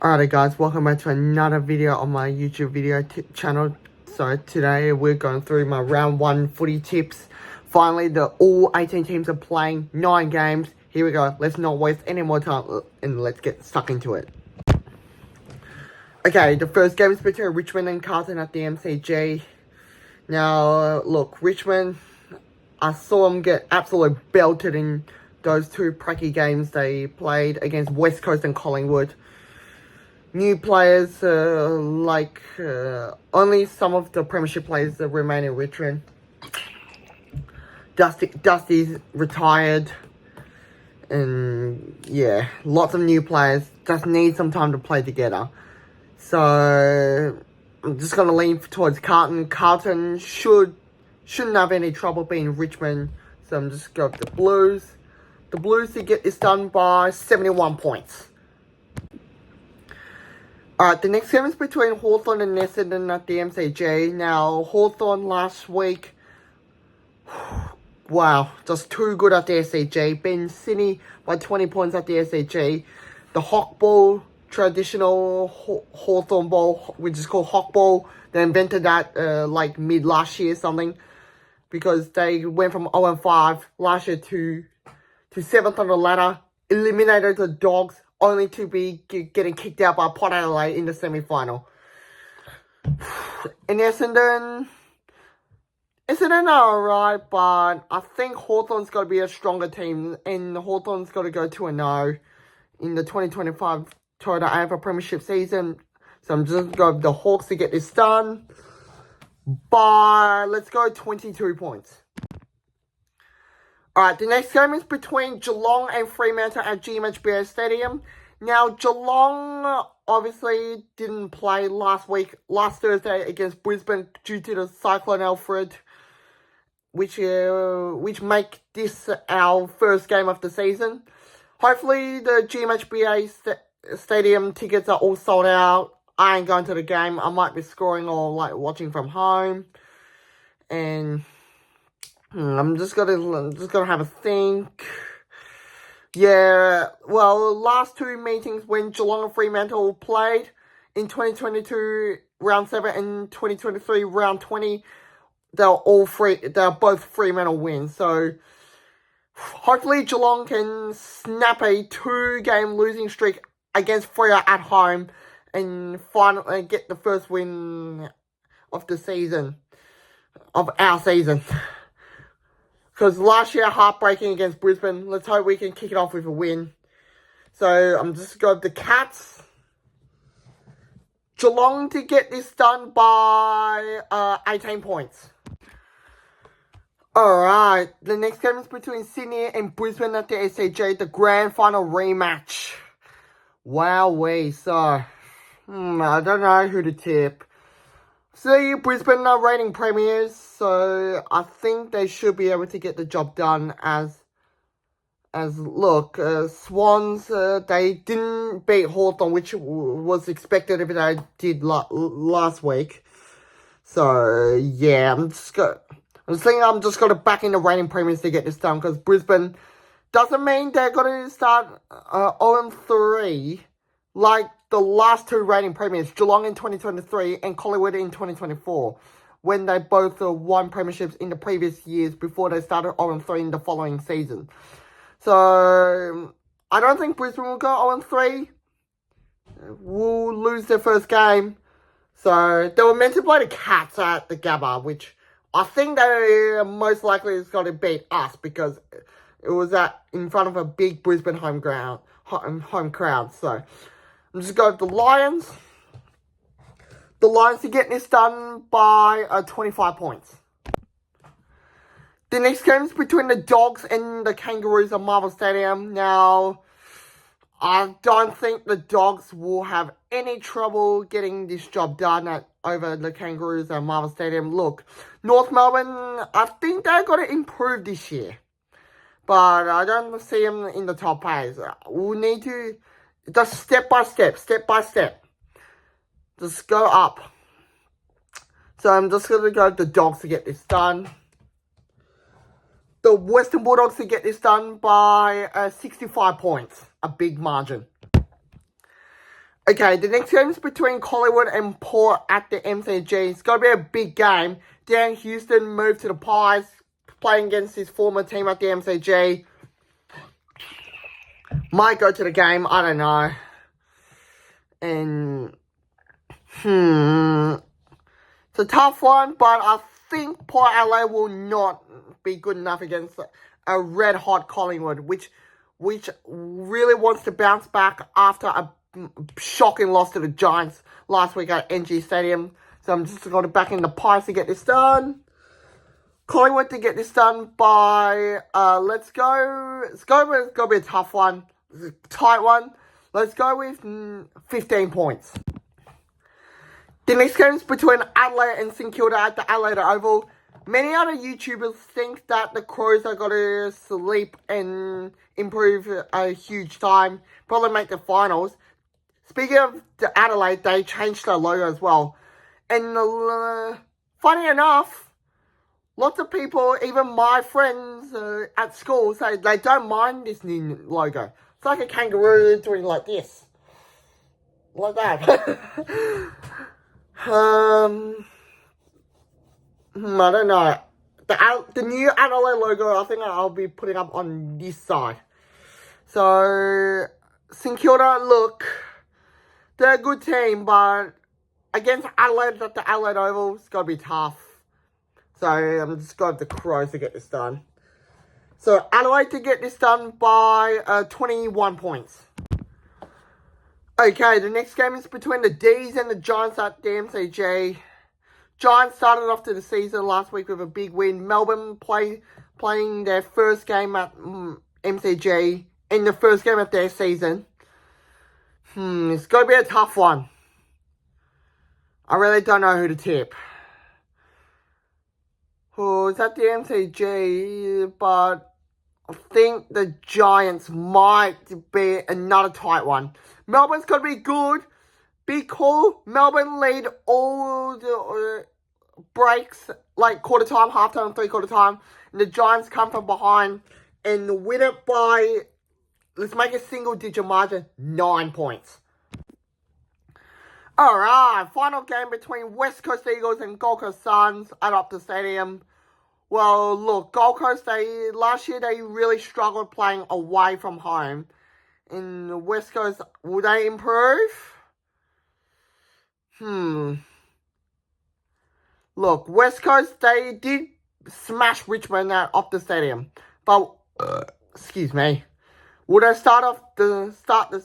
Alright guys, welcome back to another video on my YouTube video channel. So today we're going through my round 1 footy tips. Finally, all 18 teams are playing 9 games. Here we go, let's not waste any more time and let's get stuck into it. Okay, the first game is between Richmond and Carlton at the MCG. Now, look, Richmond, I saw them get absolutely belted in those 2 pracky games they played against West Coast and Collingwood. New players, only some of the Premiership players that remain in Richmond. Dusty's retired. And, yeah, lots of new players. Just need some time to play together. So, I'm just going to lean towards Carlton. Carlton shouldn't have any trouble beating Richmond. So, I'm just going with the Blues. The Blues to get this done by 71 points. Alright, the next game is between Hawthorn and Essendon at the MCG. Now, Hawthorn last week, wow, just too good at the SCG. Beating Sydney by 20 points at the SCG. The Hawk Ball, traditional Hawthorn ball, which is called Hawk Ball, they invented that mid last year or something. Because they went from 0-5 last year to 7th on the ladder, eliminated the Dogs, only to be getting kicked out by Port Adelaide in the semi-final. And Essendon are alright, but I think Hawthorn's got to be a stronger team, and Hawthorn's got to go 2-0 in the 2025 Toyota AFL Premiership season. So I'm just going to go the Hawks to get this done. But let's go 22 points. Alright, the next game is between Geelong and Fremantle at GMHBA Stadium. Now, Geelong obviously didn't play last Thursday against Brisbane due to the Cyclone Alfred, which make this our first game of the season. Hopefully, the GMHBA Stadium tickets are all sold out. I ain't going to the game. I might be scoring or watching from home, and I'm just gonna have a think. Yeah, well, last 2 meetings when Geelong and Fremantle played in 2022 round 7 and 2023 round 20, they're both Fremantle wins. So hopefully Geelong can snap a 2-game losing streak against Freo at home and finally get the first win of the season, of our season. Because last year, heartbreaking against Brisbane. Let's hope we can kick it off with a win. So, I'm just going with the Cats. Geelong to get this done by 18 points. Alright, the next game is between Sydney and Brisbane at the SCG, the grand final rematch. Wowee, so, I don't know who to tip. See, Brisbane are reigning premiers, so I think they should be able to get the job done Swans, they didn't beat Hawthorn, which was expected if they did last week. So, yeah, I'm just going to back in the reigning premiers to get this done, because Brisbane doesn't mean they're going to start 0-3 like the last 2 reigning premiers, Geelong in 2023 and Collingwood in 2024, when they both won premierships in the previous years before they started 0-3 in the following season. So, I don't think Brisbane will go 0-3. Will lose their first game. So, they were meant to play the Cats at the Gabba, which I think they most likely is going to beat us because it was in front of a big Brisbane home crowd. So, I'm just going with the Lions. The Lions to get this done by 25 points. The next game is between the Dogs and the Kangaroos at Marvel Stadium. Now, I don't think the Dogs will have any trouble getting this job done over the Kangaroos at Marvel Stadium. Look, North Melbourne, I think they're going to improve this year. But I don't see them in the top 8. We'll need to just step by step. Just go up. So I'm just going to go with the Dogs to get this done. The Western Bulldogs to get this done by 65 points. A big margin. Okay, the next game is between Collingwood and Port at the MCG. It's going to be a big game. Dan Houston moved to the Pies, playing against his former team at the MCG. Might go to the game, I don't know. And, it's a tough one, but I think Port Adelaide will not be good enough against a red-hot Collingwood, which really wants to bounce back after a shocking loss to the Giants last week at NG Stadium. So I'm just going to back in the Pies to get this done. Collingwood to get this done by, let's go. It's going to be a tough one. It's a tight one. Let's go with 15 points. The next game is between Adelaide and St Kilda at the Adelaide Oval. Many other YouTubers think that the Crows are going to sleep and improve a huge time. Probably make the finals. Speaking of the Adelaide, they changed their logo as well. And funny enough, lots of people, even my friends at school, say they don't mind this new logo. It's like a kangaroo doing like this. Like that. I don't know. The new Adelaide logo, I think I'll be putting up on this side. So, St Kilda, look, they're a good team, but against Adelaide at the Adelaide Oval, it's got to be tough. So, I'm just going to the Crows to get this done. So, Adelaide to get this done by 21 points. Okay, the next game is between the D's and the Giants at the MCG. Giants started off to the season last week with a big win. Melbourne playing their first game at MCG in the first game of their season. It's going to be a tough one. I really don't know who to tip. It's at the MCG, but I think the Giants might be another tight one. Melbourne's got to be good. Be cool. Melbourne lead all the breaks, like quarter time, half time, three-quarter time. And the Giants come from behind and win it by, let's make a single-digit margin, 9 points. Alright, final game between West Coast Eagles and Gold Coast Suns at Optus Stadium. Well, look, Gold Coast, last year they really struggled playing away from home. In the West Coast, will they improve? Look, West Coast, they did smash Richmond at Optus Stadium. But, excuse me. Will they start the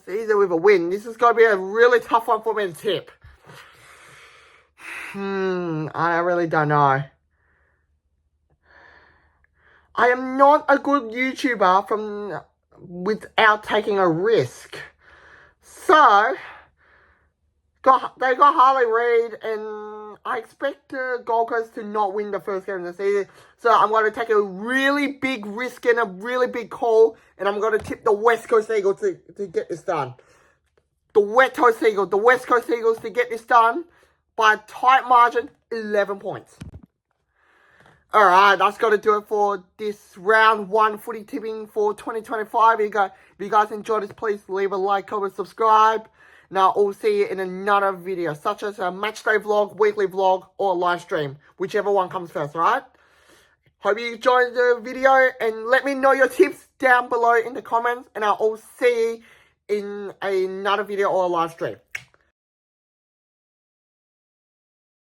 season with a win? This is going to be a really tough one for me to tip. I really don't know. I am not a good YouTuber without taking a risk. So, they got Harley Reid, and I expect Gold Coast to not win the first game of the season. So, I'm going to take a really big risk and a really big call, and I'm going to tip the West Coast Eagles to get this done. The West Coast Eagles to get this done by a tight margin, 11 points. Alright, that's got to do it for this round 1 footy tipping for 2025. If you guys enjoyed this, please leave a like, comment, subscribe. Now, I'll see you in another video, such as a matchday vlog, weekly vlog, or a live stream. Whichever one comes first, alright? Hope you enjoyed the video, and let me know your tips down below in the comments. And I'll see you in another video or a live stream.